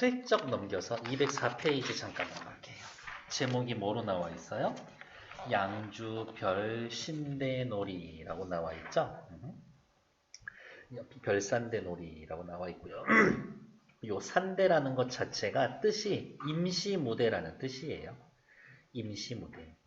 슬쩍 넘겨서 204페이지 잠깐 넘어갈게요. 제목이 뭐로 나와 있어요? 양주 별신대놀이라고 나와 있죠? 별산대놀이라고 나와 있고요. 요 산대라는 것 자체가 뜻이 임시무대라는 뜻이에요. 임시무대.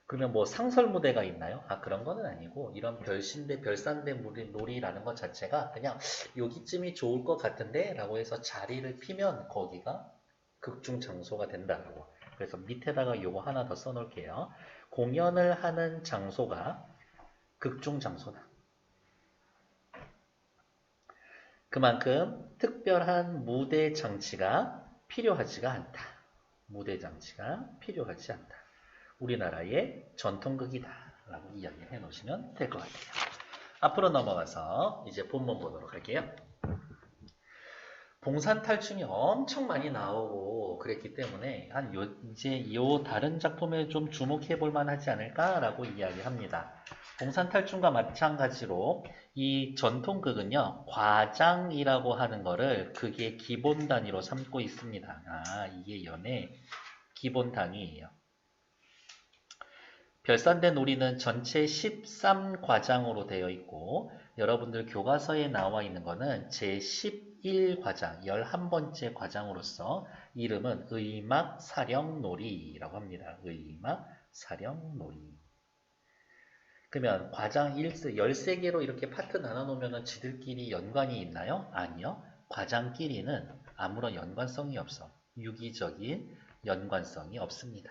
그러면 뭐 상설무대가 있나요? 그런 거는 아니고 이런 별신대, 별산대 놀이라는 것 자체가 그냥 여기쯤이 좋을 것 같은데 라고 해서 자리를 피면 거기가 극중 장소가 된다고. 그래서 밑에다가 요거 하나 더 써놓을게요. 공연을 하는 장소가 극중 장소다. 그만큼 특별한 무대 장치가 필요하지가 않다. 무대 장치가 필요하지 않다. 우리나라의 전통극이다 라고 이야기해 놓으시면 될 것 같아요. 앞으로 넘어가서 이제 본문 보도록 할게요. 봉산탈춤이 엄청 많이 나오고 그랬기 때문에 이제 요 다른 작품에 좀 주목해 볼 만하지 않을까라고 이야기합니다. 봉산탈춤과 마찬가지로 이 전통극은요, 과장이라고 하는 거를 극의 기본 단위로 삼고 있습니다. 이게 연의 기본 단위예요. 별산대 놀이는 전체 13과장으로 되어 있고 여러분들 교과서에 나와 있는 거는 제11과장, 11번째 과장으로서 이름은 의막사령놀이라고 합니다. 의막사령놀이. 그러면 과장 13개로 이렇게 파트 나눠놓으면 지들끼리 연관이 있나요? 아니요. 과장끼리는 아무런 연관성이 없어. 유기적인 연관성이 없습니다.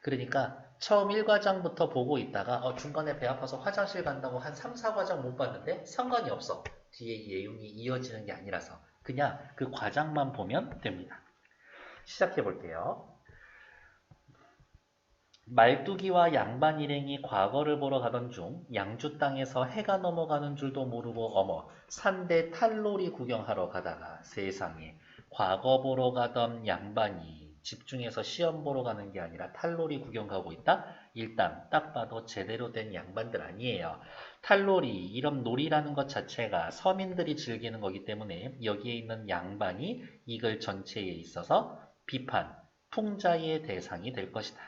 그러니까 처음 1과장부터 보고 있다가 중간에 배 아파서 화장실 간다고 한 3, 4과장 못 봤는데 상관이 없어. 뒤에 내용이 이어지는 게 아니라서 그냥 그 과장만 보면 됩니다. 시작해 볼게요. 말뚝이와 양반 일행이 과거를 보러 가던 중 양주 땅에서 해가 넘어가는 줄도 모르고 어머 산대 탈놀이 구경하러 가다가 세상에 과거 보러 가던 양반이 집중해서 시험 보러 가는 게 아니라 탈놀이 구경 가고 있다? 일단 딱 봐도 제대로 된 양반들 아니에요. 탈놀이, 이런 놀이라는 것 자체가 서민들이 즐기는 거기 때문에 여기에 있는 양반이 이글 전체에 있어서 비판, 풍자의 대상이 될 것이다.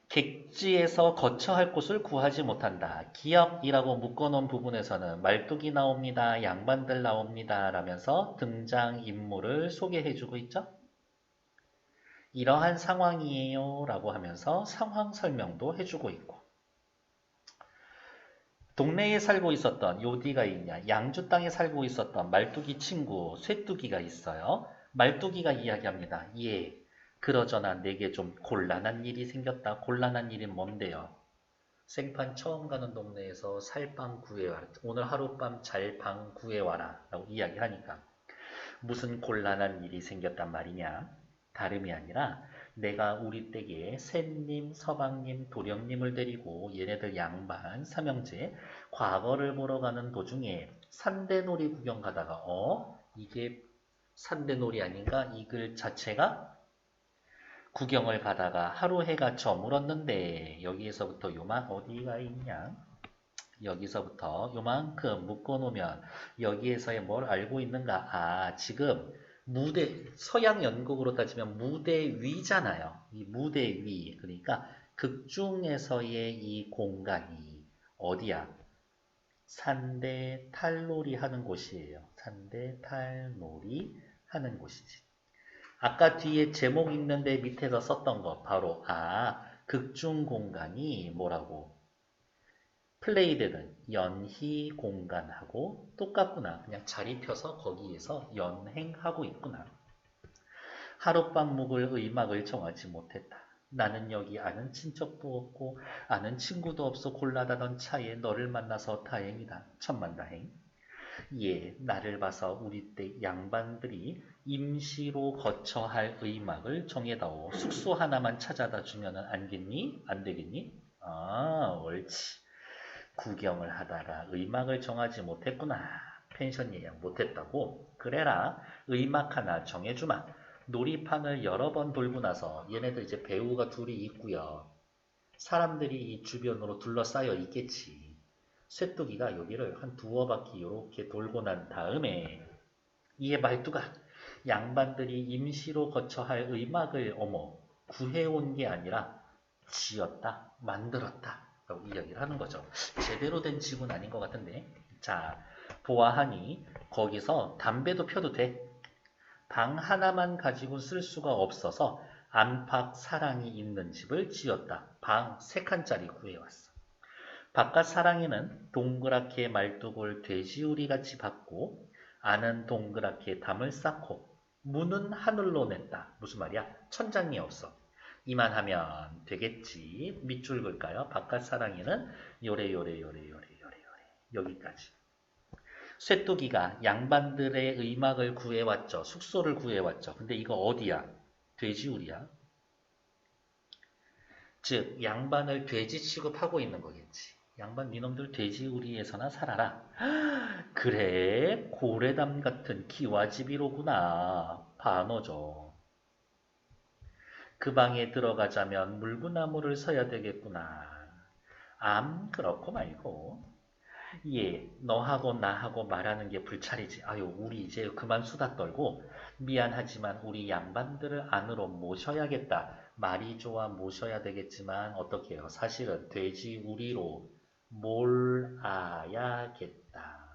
객지에서 거처할 곳을 구하지 못한다. 기업이라고 묶어놓은 부분에서는 말뚝이 나옵니다. 양반들 나옵니다. 라면서 등장인물을 소개해주고 있죠. 이러한 상황이에요. 라고 하면서 상황 설명도 해주고 있고. 동네에 살고 있었던 요디가 있냐. 양주 땅에 살고 있었던 말뚝이 친구 쇠뚝이가 있어요. 말뚝이가 이야기합니다. 예. 그러저나 내게 좀 곤란한 일이 생겼다. 곤란한 일이 뭔데요? 생판 처음 가는 동네에서 살방 구해와라. 오늘 하룻밤 잘 방 구해와라. 라고 이야기하니까 무슨 곤란한 일이 생겼단 말이냐? 다름이 아니라 내가 우리 댁에 셋님, 서방님, 도령님을 데리고 얘네들 양반, 삼형제 과거를 보러 가는 도중에 산대놀이 구경 가다가 이게 산대놀이 아닌가? 이 글 자체가 구경을 가다가 하루 해가 저물었는데 여기에서부터 요만 어디가 있냐? 여기서부터 요만큼 묶어놓으면 여기에서의 뭘 알고 있는가? 지금 무대, 서양 연극으로 따지면 무대 위잖아요. 이 무대 위. 그러니까 극중에서의 이 공간이 어디야? 산대 탈놀이 하는 곳이에요. 산대 탈놀이 하는 곳이지. 아까 뒤에 제목 있는데 밑에서 썼던 거 바로 극중 공간이 뭐라고? 플레이되는 연희 공간하고 똑같구나. 그냥 자리 펴서 거기에서 연행하고 있구나. 하룻밤 묵을 의막을 정하지 못했다. 나는 여기 아는 친척도 없고 아는 친구도 없어 곤란하던 차에 너를 만나서 다행이다. 천만다행. 예, 나를 봐서 우리 댁 양반들이 임시로 거처할 의막을 정해다오. 숙소 하나만 찾아다 주면 안겠니? 안 되겠니? 옳지. 구경을 하다가 의막을 정하지 못했구나. 펜션 예약 못했다고? 그래라. 의막 하나 정해주마. 놀이판을 여러 번 돌고 나서 얘네들 이제 배우가 둘이 있고요. 사람들이 이 주변으로 둘러싸여 있겠지. 쇠뚜기가 여기를 한 두어 바퀴 이렇게 돌고 난 다음에 이에 말투가 양반들이 임시로 거쳐 할 의막을 구해온 게 아니라 지었다, 만들었다 라고 이야기를 하는 거죠. 제대로 된 집은 아닌 것 같은데. 자, 보아하니 거기서 담배도 펴도 돼. 방 하나만 가지고 쓸 수가 없어서 안팎 사랑이 있는 집을 지었다. 방 3칸짜리 구해왔어. 바깥 사랑에는 동그랗게 말뚝을 돼지우리같이 받고 안은 동그랗게 담을 쌓고 문은 하늘로 냈다. 무슨 말이야? 천장이 없어. 이만하면 되겠지. 밑줄 글까요? 바깥 사랑에는 요래 여기까지. 쇠뚜기가 양반들의 의막을 구해왔죠. 숙소를 구해왔죠. 근데 이거 어디야? 돼지우리야. 즉 양반을 돼지 취급하고 있는 거겠지. 양반 니놈들 돼지우리에서나 살아라. 그래 고래담 같은 기와집이로구나. 반어죠. 그 방에 들어가자면 물구나무를 서야 되겠구나. 그렇고 말고. 예, 너하고 나하고 말하는 게 불찰이지. 아유, 우리 이제 그만 수다 떨고 미안하지만 우리 양반들을 안으로 모셔야겠다. 말이 좋아 모셔야 되겠지만 어떻게 해요? 사실은 돼지 우리로 몰아야겠다.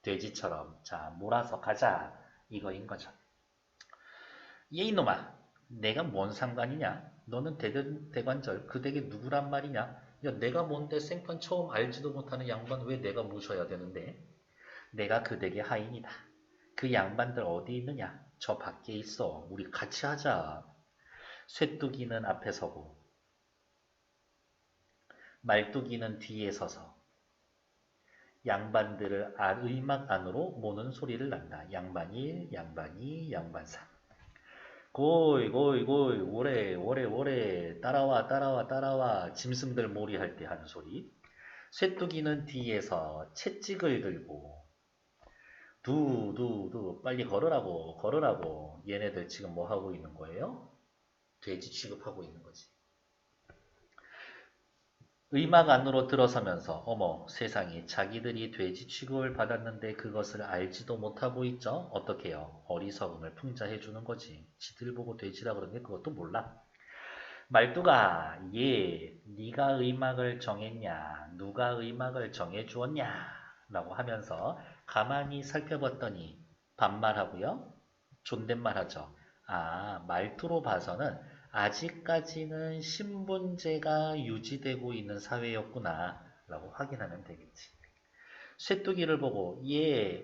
돼지처럼 자 몰아서 가자 이거인 거죠. 얘 이놈아 내가 뭔 상관이냐? 너는 대관절 그 댁이 누구란 말이냐? 야, 내가 뭔데 생판 처음 알지도 못하는 양반 왜 내가 모셔야 되는데? 내가 그 댁의 하인이다. 그 양반들 어디 있느냐? 저 밖에 있어. 우리 같이 하자. 쇠뚜기는 앞에 서고 말뚝이는 뒤에 서서 양반들을 의막 안으로 모는 소리를 난다. 양반 1, 양반 2, 양반 3. 고이 오래 따라와 짐승들 몰이할 때 하는 소리. 쇠뚜기는 뒤에서 채찍을 들고 두 빨리 걸으라고 얘네들 지금 뭐 하고 있는 거예요? 돼지 취급하고 있는 거지. 의막 안으로 들어서면서 어머 세상에 자기들이 돼지 취급을 받았는데 그것을 알지도 못하고 있죠. 어떻게 해요? 어리석음을 풍자해 주는 거지. 지들 보고 돼지라 그러는데 그것도 몰라. 말뚝아 네가 의막을 정했냐? 누가 의막을 정해주었냐? 라고 하면서 가만히 살펴봤더니 반말하고요. 존댓말하죠. 말투로 봐서는 아직까지는 신분제가 유지되고 있는 사회였구나 라고 확인하면 되겠지. 쇠뚜기를 보고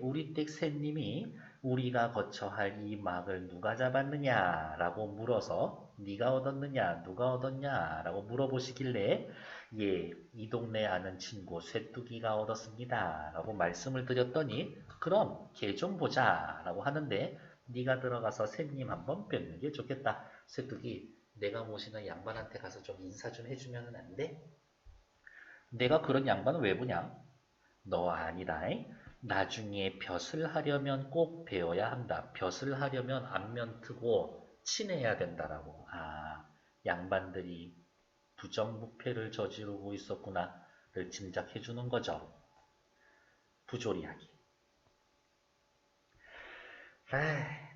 우리 댁 새님이 우리가 거쳐 할 이 막을 누가 잡았느냐 라고 물어서 네가 얻었느냐 누가 얻었냐 라고 물어보시길래 이 동네 아는 친구 쇠뚜기가 얻었습니다 라고 말씀을 드렸더니 그럼 걔 좀 보자 라고 하는데 네가 들어가서 새님 한번 뵙는 게 좋겠다. 쇠뚜기 내가 모시는 양반한테 가서 좀 인사 좀 해주면 안 돼? 내가 그런 양반은 왜 보냐? 너 아니다. 나중에 벼슬 하려면 꼭 배워야 한다. 벼슬 하려면 안면 트고 친해야 된다라고. 양반들이 부정부패를 저지르고 있었구나를 짐작해 주는 거죠. 부조리하기.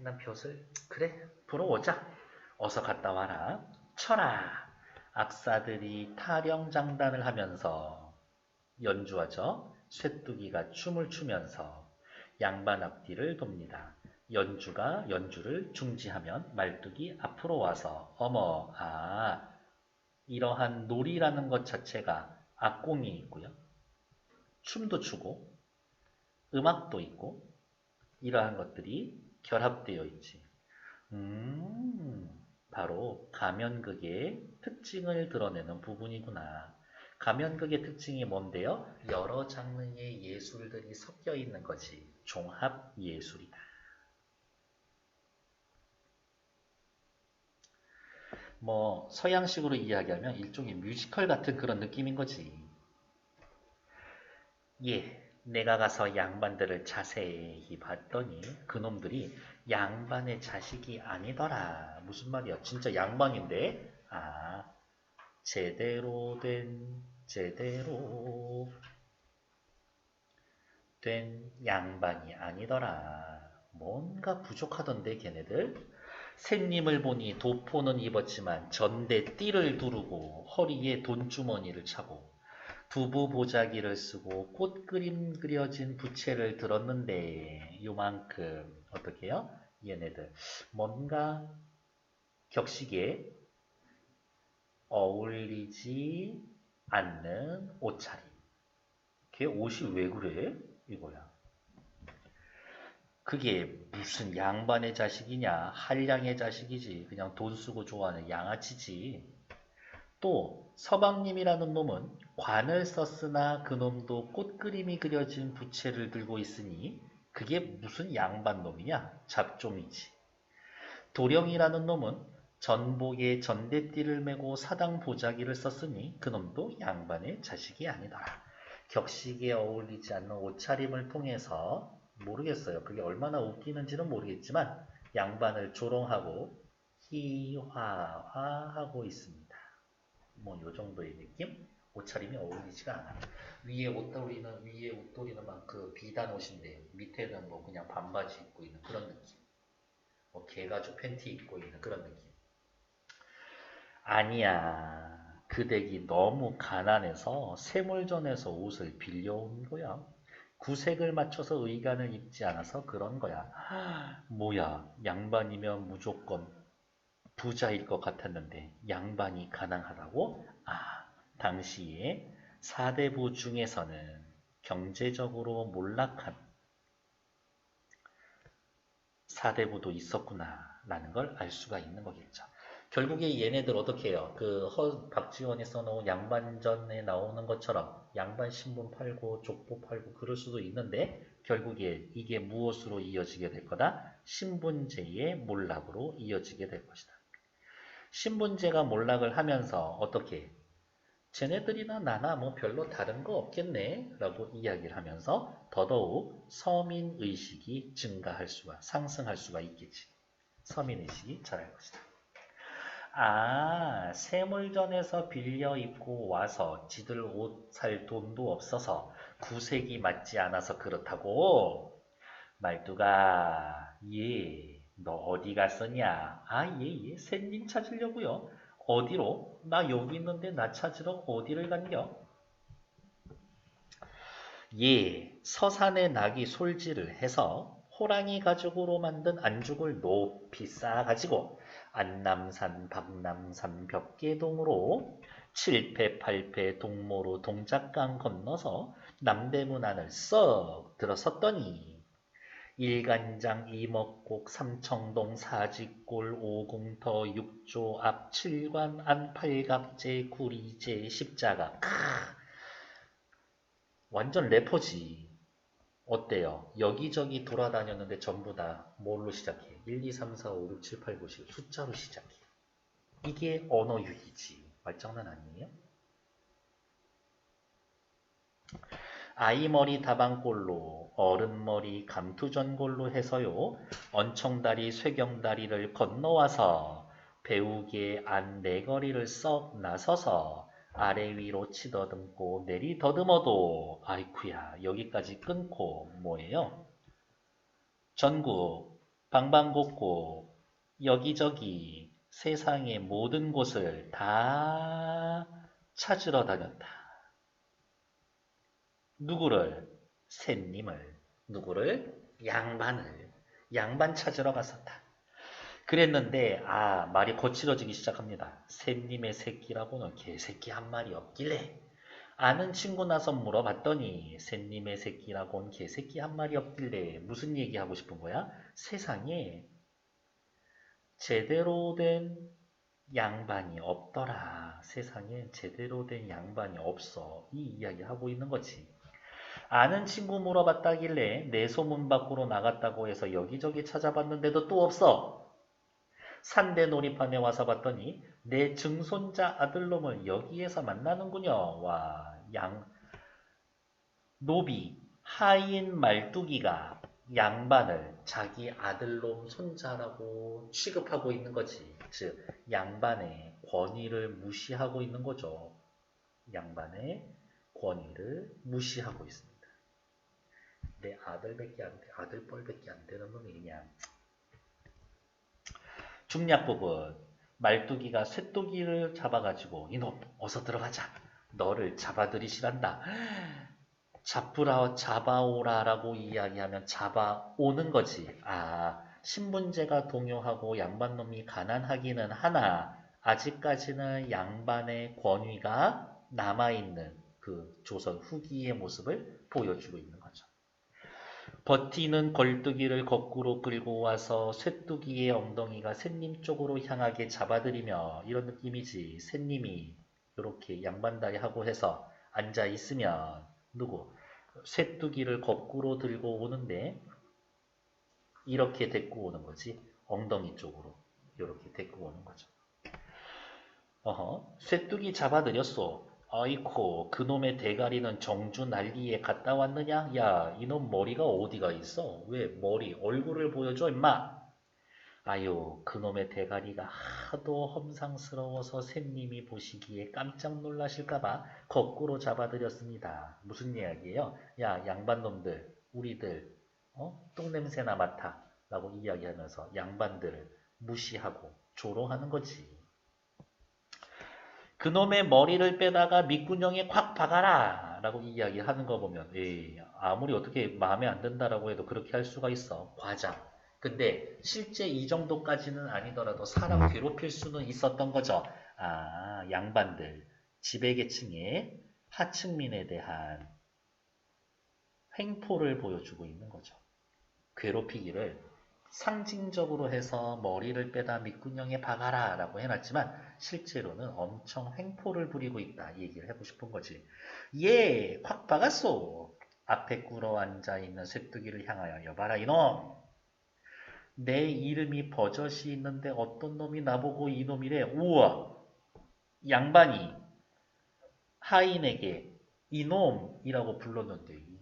난 벼슬 그래 보러 오자. 어서 갔다 와라. 쳐라. 악사들이 타령장단을 하면서 연주하죠. 쇠뚜기가 춤을 추면서 양반 앞뒤를 돕니다. 연주를 중지하면 말뚝이 앞으로 와서 어머 이러한 놀이라는 것 자체가 악공이 있고요. 춤도 추고 음악도 있고 이러한 것들이 결합되어 있지. 바로 가면극의 특징을 드러내는 부분이구나. 가면극의 특징이 뭔데요? 여러 장르의 예술들이 섞여 있는 거지. 종합예술이다. 뭐 서양식으로 이야기하면 일종의 뮤지컬 같은 그런 느낌인 거지. 내가 가서 양반들을 자세히 봤더니 그놈들이 양반의 자식이 아니더라. 무슨 말이야? 진짜 양반인데? 제대로 된 양반이 아니더라. 뭔가 부족하던데 걔네들. 샌님을 보니 도포는 입었지만 전대 띠를 두르고 허리에 돈주머니를 차고 두부 보자기를 쓰고 꽃그림 그려진 부채를 들었는데 요만큼 어떻게 해요? 얘네들 뭔가 격식에 어울리지 않는 옷차림. 걔 옷이 왜 그래? 이거야. 그게 무슨 양반의 자식이냐? 한량의 자식이지. 그냥 돈 쓰고 좋아하는 양아치지. 또 서방님이라는 놈은 관을 썼으나 그놈도 꽃그림이 그려진 부채를 들고 있으니 그게 무슨 양반 놈이냐? 잡종이지. 도령이라는 놈은 전복에 전대띠를 메고 사당 보자기를 썼으니 그놈도 양반의 자식이 아니더라. 격식에 어울리지 않는 옷차림을 통해서 모르겠어요. 그게 얼마나 웃기는지는 모르겠지만 양반을 조롱하고 희화화하고 있습니다. 뭐 요 정도의 느낌? 옷차림이 어울리지가 않아. 위에 옷도리는 막 그 비단 옷인데 밑에는 뭐 그냥 반바지 입고 있는 그런 느낌. 뭐 개가죽 팬티 입고 있는 그런 느낌. 아니야. 그 댁이 너무 가난해서 세물전에서 옷을 빌려온 거야. 구색을 맞춰서 의간을 입지 않아서 그런 거야. 뭐야, 양반이면 무조건 부자일 것 같았는데 양반이 가난하다고? 아, 당시에 사대부 중에서는 경제적으로 몰락한 사대부도 있었구나 라는 걸 알 수가 있는 거겠죠. 결국에 얘네들 어떻게 해요? 그 박지원이 써놓은 양반전에 나오는 것처럼 양반 신분 팔고 족보 팔고 그럴 수도 있는데 결국에 이게 무엇으로 이어지게 될 거다? 신분제의 몰락으로 이어지게 될 것이다. 신분제가 몰락을 하면서 어떻게 쟤네들이나 나나 뭐 별로 다른 거 없겠네 라고 이야기를 하면서 더더욱 서민의식이 상승할 수가 있겠지. 서민의식이 자랄 것이다. 아, 세물전에서 빌려 입고 와서 지들 옷 살 돈도 없어서 구색이 맞지 않아서 그렇다고? 말두가 예, 너 어디 갔었냐? 아, 예, 샌님 찾으려고요. 어디로? 나 여기 있는데 나 찾으러 어디를 간겨? 예, 서산에 낙이 솔지를 해서 호랑이 가죽으로 만든 안죽을 높이 쌓아가지고 안남산, 박남산 벽계동으로 7패, 8패 동모로 동작강 건너서 남대문 안을 썩 들어섰더니 일간장, 이목곡, 삼청동, 사직골, 오궁터, 육조, 앞, 칠관, 안, 팔각제, 구리제, 십자가. 완전 래퍼지. 어때요? 여기저기 돌아다녔는데 전부 다 뭘로 시작해? 1, 2, 3, 4, 5, 6, 7, 8, 9, 10 숫자로 시작해. 이게 언어유희지. 말장난 아니에요? 아이머리 다방골로 어른머리 감투전골로 해서요. 언청다리 쇠경다리를 건너와서 배우게 안 네거리를 썩 나서서 아래 위로 치더듬고 내리 더듬어도 아이쿠야 여기까지 끊고 뭐예요? 전국 방방곡곡 여기저기 세상의 모든 곳을 다 찾으러 다녔다. 누구를? 샌님을. 누구를? 양반을. 양반 찾으러 갔었다. 그랬는데 말이 거칠어지기 시작합니다. 샌님의 새끼라고는 개새끼 한 마리 없길래 아는 친구 나서 물어봤더니 샌님의 새끼라고는 개새끼 한 마리 없길래 무슨 얘기하고 싶은 거야? 세상에 제대로 된 양반이 없더라. 세상에 제대로 된 양반이 없어. 이 이야기 하고 있는 거지. 아는 친구 물어봤다길래 내 소문 밖으로 나갔다고 해서 여기저기 찾아봤는데도 또 없어. 산대 놀이판에 와서 봤더니 내 증손자 아들놈을 여기에서 만나는군요. 와, 노비, 하인 말뚝이가 양반을 자기 아들놈 손자라고 취급하고 있는 거지. 즉, 양반의 권위를 무시하고 있는 거죠. 양반의 권위를 무시하고 있습니다. 내 아들밖에 안 돼. 아들뻘밖에 안 되는 놈이 그냥. 중략 부분. 말뚝이가 쇠뚜기를 잡아가지고 이놈 어서 들어가자. 너를 잡아들이시란다. 잡아오라라고 이야기하면 잡아오는 거지. 신분제가 동요하고 양반놈이 가난하기는 하나 아직까지는 양반의 권위가 남아있는 그 조선 후기의 모습을 보여주고 있는 거죠. 버티는 걸뚜기를 거꾸로 끌고 와서 쇠뚜기의 엉덩이가 샌님 쪽으로 향하게 잡아들이며 이런 느낌이지. 샌님이 이렇게 양반다리 하고 해서 앉아있으면 쇠뚜기를 거꾸로 들고 오는데 이렇게 데리고 오는 거지. 엉덩이 쪽으로 이렇게 데리고 오는 거죠. 쇠뚜기 잡아들였어. 아이코 그놈의 대가리는 정주 난리에 갔다 왔느냐? 야 이놈 머리가 어디가 있어? 왜 얼굴을 보여줘 임마. 아유 그놈의 대가리가 하도 험상스러워서 샘님이 보시기에 깜짝 놀라실까봐 거꾸로 잡아드렸습니다. 무슨 이야기예요? 야 양반놈들 우리들 똥냄새나 맡아 라고 이야기하면서 양반들을 무시하고 조롱하는 거지. 그놈의 머리를 빼다가 밑구녕에 콱 박아라 라고 이야기하는 거 보면 아무리 어떻게 마음에 안 든다라고 해도 그렇게 할 수가 있어. 과장. 근데 실제 이 정도까지는 아니더라도 사람 괴롭힐 수는 있었던 거죠. 양반들, 지배계층의 하층민에 대한 횡포를 보여주고 있는 거죠. 괴롭히기를 상징적으로 해서 머리를 빼다 밑구녕에 박아라 라고 해놨지만 실제로는 엄청 횡포를 부리고 있다 이 얘기를 해보고 싶은 거지. 콱 박았소. 앞에 꿇어 앉아있는 쇠뚜기를 향하여 여봐라 이놈. 내 이름이 버젓이 있는데 어떤 놈이 나보고 이놈이래. 우와. 양반이 하인에게 이놈이라고 불렀는데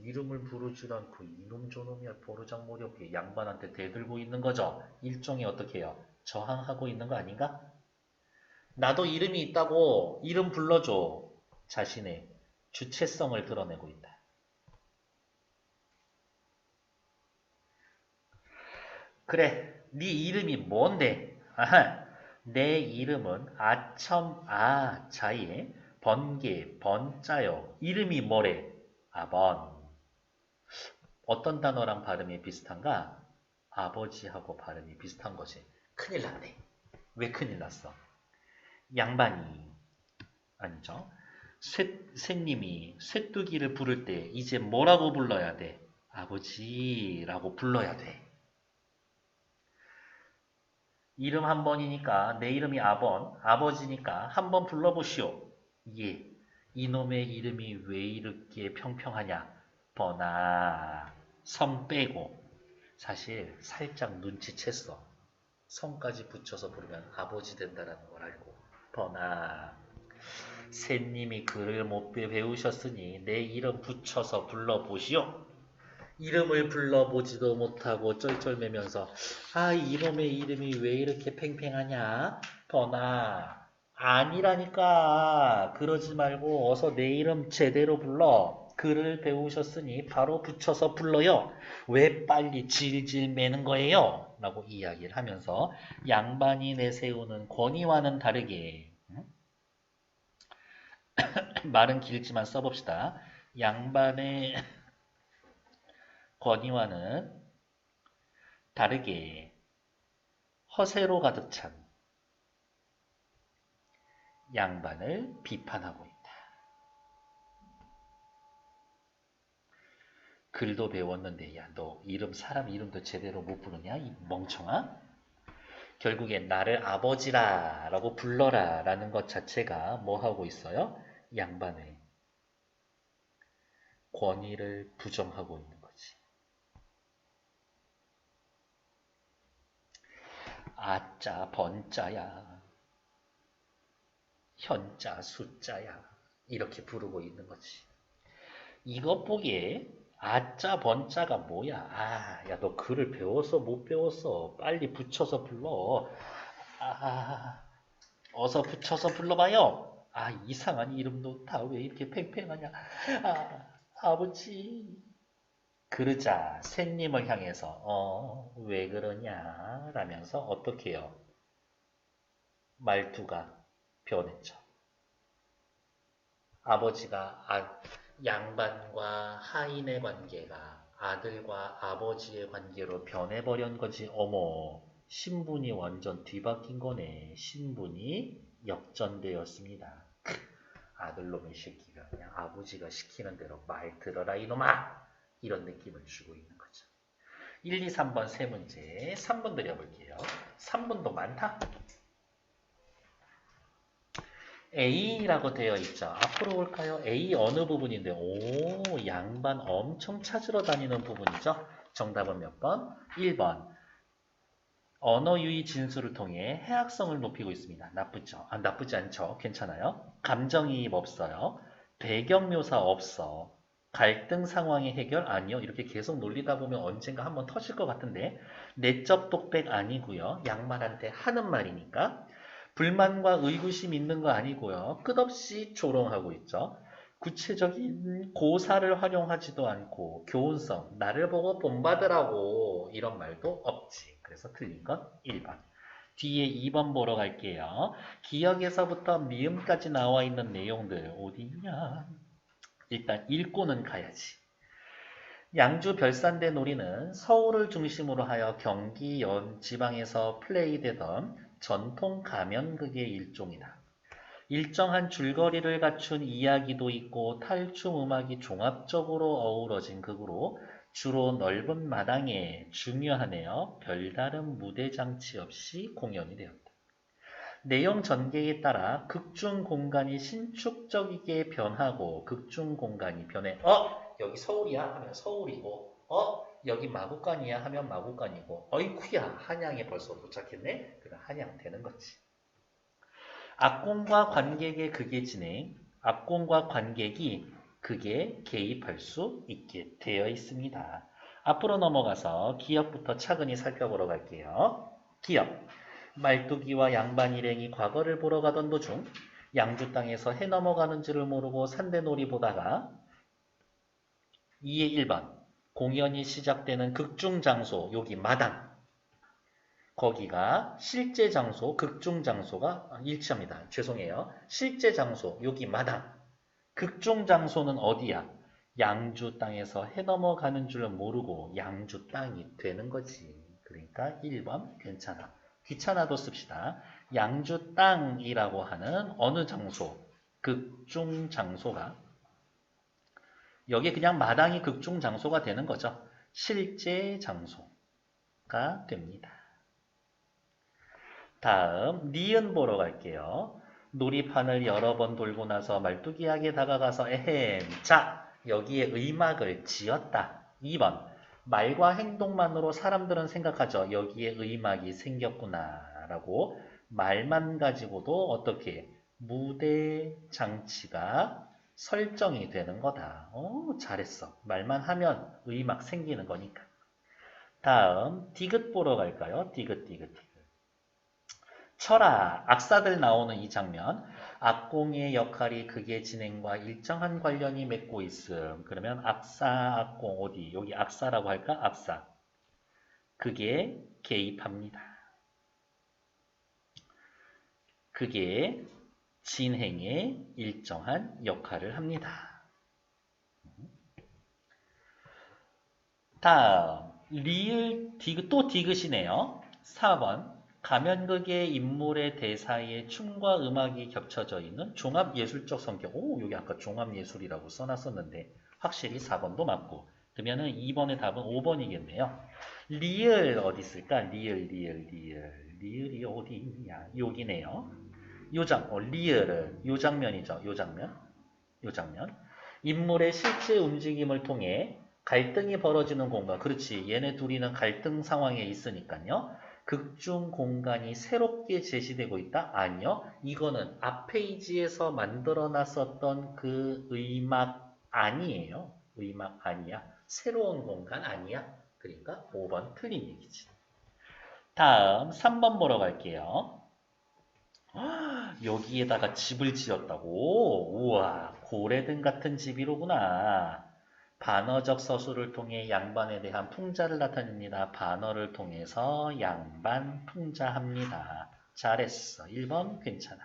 이름을 부르질 않고 이놈 저놈이야 버르장머리 없게 양반한테 대들고 있는 거죠. 일종의 어떻게 해요? 저항하고 있는 거 아닌가? 나도 이름이 있다고 이름 불러줘. 자신의 주체성을 드러내고 있다. 그래, 네 이름이 뭔데? 내 이름은 자에 번개, 번자요. 이름이 뭐래? 아번. 어떤 단어랑 발음이 비슷한가? 아버지하고 발음이 비슷한 거지. 큰일 났네. 왜 큰일 났어? 양반이 아니죠. 쇠님이 쇠뚜기를 부를 때 이제 뭐라고 불러야 돼? 아버지라고 불러야 돼. 이름 한 번이니까 내 이름이 아버지니까 한 번 불러보시오. 예, 이놈의 이름이 왜 이렇게 평평하냐? 버나 성 빼고 사실 살짝 눈치챘어. 성까지 붙여서 부르면 아버지 된다는 걸 알고 버나 샌님이 글을 못 배우셨으니 내 이름 붙여서 불러보시오. 이름을 불러보지도 못하고 쩔쩔매면서 이놈의 이름이 왜 이렇게 팽팽하냐? 버나 아니라니까. 그러지 말고 어서 내 이름 제대로 불러. 글을 배우셨으니 바로 붙여서 불러요. 왜 빨리 질질 매는 거예요? 라고 이야기를 하면서 양반이 내세우는 권위와는 다르게 말은 길지만 써봅시다. 양반의 권위와는 다르게 허세로 가득 찬 양반을 비판하고 있다. 글도 배웠는데 야, 너 사람 이름도 제대로 못 부르냐? 이 멍청아? 결국엔 나를 아버지라 라고 불러라 라는 것 자체가 뭐 하고 있어요? 양반의 권위를 부정하고 있는 거지. 아자 번자야 현자 숫자야 이렇게 부르고 있는 거지. 이것 보기에 아자 번자가 뭐야? 야 너 글을 배웠어 못 배웠어? 빨리 붙여서 불러. 어서 붙여서 불러봐요. 이상한 이름도 다 왜 이렇게 팽팽하냐? 아버지 그러자 새님을 향해서 왜 그러냐 라면서 어떻게 해요? 말투가 변했죠. 아버지가 양반과 하인의 관계가 아들과 아버지의 관계로 변해버린 거지. 어머, 신분이 완전 뒤바뀐 거네. 신분이 역전되었습니다. 아들놈의 새끼가 그냥 아버지가 시키는 대로 말 들어라 이놈아! 이런 느낌을 주고 있는 거죠. 1, 2, 3번 세 문제, 3번 드려볼게요. 3번도 많다. A라고 되어 있죠. 앞으로 볼까요? A 어느 부분인데? 오, 양반 엄청 찾으러 다니는 부분이죠. 정답은 몇 번? 1번. 언어 유희 진술을 통해 해학성을 높이고 있습니다. 나쁘죠? 나쁘지 않죠? 괜찮아요? 감정이입 없어요. 배경묘사 없어. 갈등 상황의 해결? 아니요. 이렇게 계속 놀리다 보면 언젠가 한번 터질 것 같은데 내적 독백 아니고요. 양반한테 하는 말이니까. 불만과 의구심 있는 거 아니고요. 끝없이 조롱하고 있죠. 구체적인 고사를 활용하지도 않고 교훈성, 나를 보고 본받으라고 이런 말도 없지. 그래서 틀린 건 1번. 뒤에 2번 보러 갈게요. 기역에서부터 미음까지 나와 있는 내용들 어디 있냐? 일단 읽고는 가야지. 양주 별산대 놀이는 서울을 중심으로 하여 경기 연 지방에서 플레이되던 전통 가면극의 일종이다. 일정한 줄거리를 갖춘 이야기도 있고 탈춤 음악이 종합적으로 어우러진 극으로 주로 넓은 마당에 중요하네요. 별다른 무대 장치 없이 공연이 되었다. 내용 전개에 따라 극중 공간이 신축적이게 변하고 극중 공간이 변해 여기 서울이야 하면 서울이고 여기 마곡간이야 하면 마곡간이고 어이쿠야 한양에 벌써 도착했네? 그럼 한양 되는 거지. 악공과 관객의 극의 진행, 악공과 관객이 극에 개입할 수 있게 되어 있습니다. 앞으로 넘어가서 기역부터 차근히 살펴보러 갈게요. 기역. 말뚝이와 양반 일행이 과거를 보러 가던 도중 양주 땅에서 해 넘어가는 줄을 모르고 산대놀이 보다가 이에 1번 공연이 시작되는 극중 장소 여기 마당 거기가 실제 장소 극중 장소가 일치합니다. 죄송해요. 실제 장소 여기 마당 극중 장소는 어디야? 양주 땅에서 해 넘어가는 줄 모르고 양주 땅이 되는 거지. 그러니까 1번 괜찮아. 귀찮아도 씁시다. 양주 땅이라고 하는 어느 장소, 극중 장소가 여기 그냥 마당이 극중 장소가 되는 거죠. 실제 장소가 됩니다. 다음 니은 보러 갈게요. 놀이판을 여러 번 돌고 나서 말뚝이하게 다가가서 에헴 자 여기에 의막을 지었다. 2번 말과 행동만으로 사람들은 생각하죠. 여기에 의막이 생겼구나 라고 말만 가지고도 어떻게 무대 장치가 설정이 되는 거다. 잘했어. 말만 하면 의막 생기는 거니까. 다음 디귿 보러 갈까요? 디귿. 철학, 악사들 나오는 이 장면. 악공의 역할이 극의 진행과 일정한 관련이 맺고 있음. 그러면 악사, 악공 어디? 여기 악사라고 할까? 악사. 극에 개입합니다. 극의 진행에 일정한 역할을 합니다. 다음 리을 디귿 또 디귿이네요. 4번 가면극의 인물의 대사에 춤과 음악이 겹쳐져 있는 종합예술적 성격. 오, 여기 아까 종합예술이라고 써놨었는데 확실히 4번도 맞고. 그러면은 2번의 답은 5번이겠네요. 리을 어디 있을까? 리을이 어디 있냐? 여기네요. 리을은 요 장면이죠. 요 장면. 인물의 실제 움직임을 통해 갈등이 벌어지는 공간. 그렇지. 얘네 둘이는 갈등 상황에 있으니까요. 극중 공간이 새롭게 제시되고 있다? 아니요. 이거는 앞 페이지에서 만들어 놨었던 그 의막 아니에요. 의막 아니야. 새로운 공간 아니야. 그러니까 5번 틀린 얘기지. 다음 3번 보러 갈게요. 여기에다가 집을 지었다고? 우와, 고래등 같은 집이로구나. 반어적 서술을 통해 양반에 대한 풍자를 나타냅니다. 반어를 통해서 양반 풍자합니다. 잘했어. 1번 괜찮아.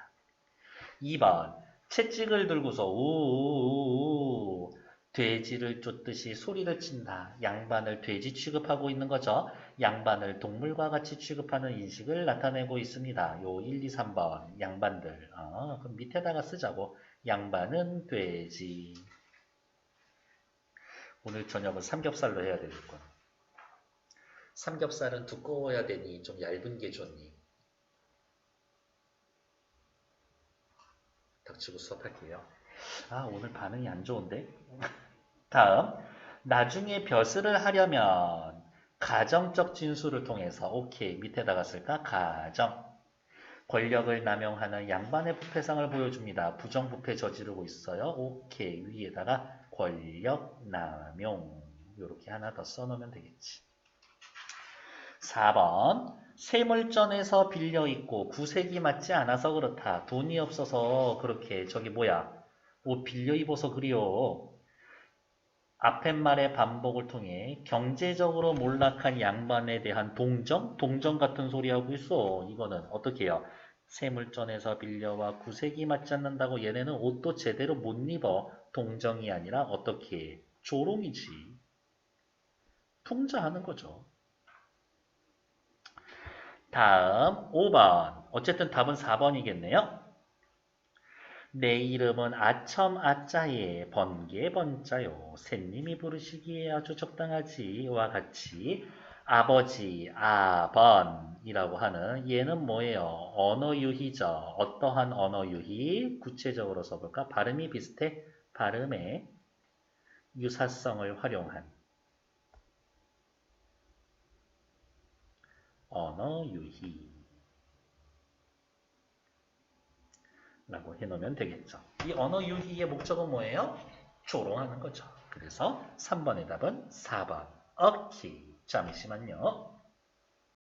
2번 채찍을 들고서 우우우우 돼지를 쫓듯이 소리를 친다. 양반을 돼지 취급하고 있는 거죠. 양반을 동물과 같이 취급하는 인식을 나타내고 있습니다. 요 1, 2, 3번 양반들. 그럼 밑에다가 쓰자고. 양반은 돼지. 오늘 저녁은 삼겹살로 해야 되겠군. 삼겹살은 두꺼워야 되니 좀 얇은 게 좋니? 닥치고 수업할게요. 오늘 반응이 안 좋은데? 다음, 나중에 벼슬을 하려면 가정적 진술을 통해서 오케이, 밑에다가 쓸까? 가정. 권력을 남용하는 양반의 부패상을 보여줍니다. 부정부패 저지르고 있어요. 오케이, 위에다가 권력 남용. 이렇게 하나 더 써놓으면 되겠지. 4번, 세물전에서 빌려입고 구색이 맞지 않아서 그렇다. 돈이 없어서 그렇게 옷 빌려 입어서 그리요. 앞의 말의 반복을 통해 경제적으로 몰락한 양반에 대한 동정 같은 소리 하고 있어. 이거는 어떻게 해요? 세물전에서 빌려와 구색이 맞지 않는다고 얘네는 옷도 제대로 못 입어. 동정이 아니라 어떻게 해? 조롱이지. 풍자하는 거죠. 다음 5번. 어쨌든 답은 4번이겠네요. 내 이름은 아첨 아짜에 번개 번자요. 샌님이 부르시기에 아주 적당하지와 같이 아버지 아번이라고 하는 얘는 뭐예요? 언어 유희죠. 어떠한 언어 유희? 구체적으로 써볼까? 발음이 비슷해. 발음의 유사성을 활용한 언어 유희 라고 해놓으면 되겠죠. 이 언어 유희의 목적은 뭐예요? 조롱하는 거죠. 그래서 3번의 답은 4번. 오케이. 잠시만요.